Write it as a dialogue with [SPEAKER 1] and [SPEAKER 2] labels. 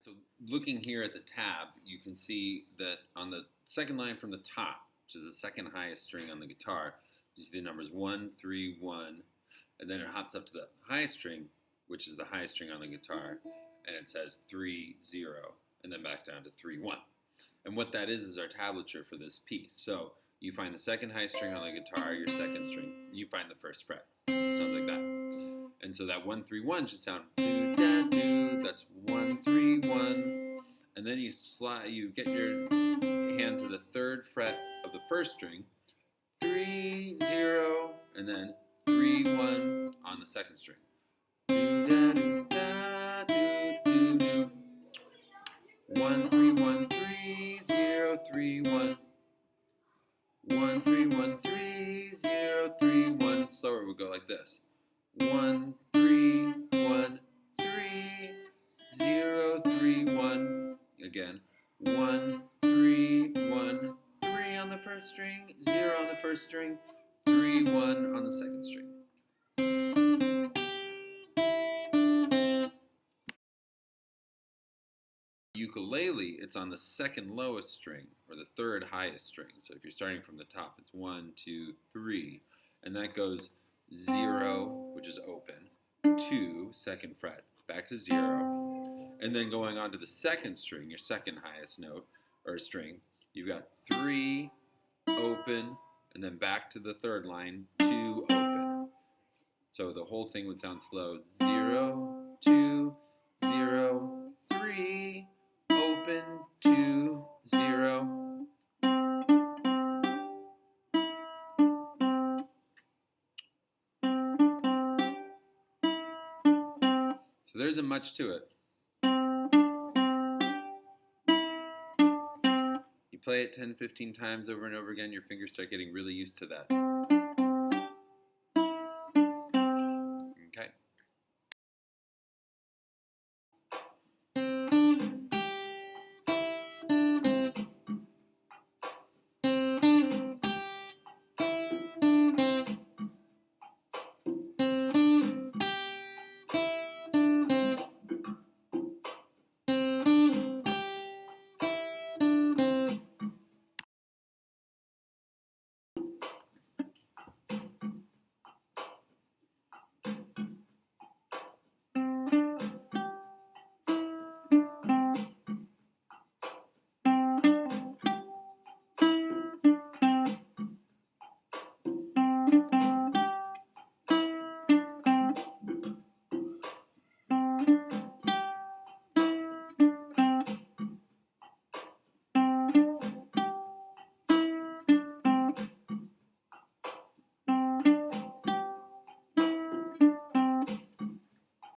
[SPEAKER 1] So looking here at the tab, you can see that on the second line from the top, which is the second highest string on the guitar, you see the numbers 1, 3, 1, and then it hops up to the highest string, which is the highest string on the guitar, and it says 3, 0, and then back down to 3, 1. And what that is our tablature for this piece. So you find the second highest string on the guitar, your second string, you find the first fret. Sounds like that. And so that 1, 3, 1 should sound do, da, do. That's 1, 3, 1. And then you get your hand to the third fret of the first string, 3, 0, and then 3, 1 on the second string. Do, da, do, da, do, do, do. 1, 3, 1, 3, 0, 3, 1. 1, 3, 1, 3, 0, 3, 1. Slower, we'll go like this. 1, 3, 1, 3, 0, 3, 1. Again. 1, 3, 1, 3 on the first string, 0 on the first string, 3, 1 on the second string. Ukulele, it's on the second lowest string, or the third highest string. So if you're starting from the top, it's 1, 2, 3, and that goes 0, which is open, 2, second fret, back to 0, and then going on to the second string, your second highest note, or string, you've got 3, open, and then back to the third line, 2, open. So the whole thing would sound slow, 0, 2, 0, 3, open, 2, 0. So there isn't much to it. You play it 10, 15 times over and over again, your fingers start getting really used to that.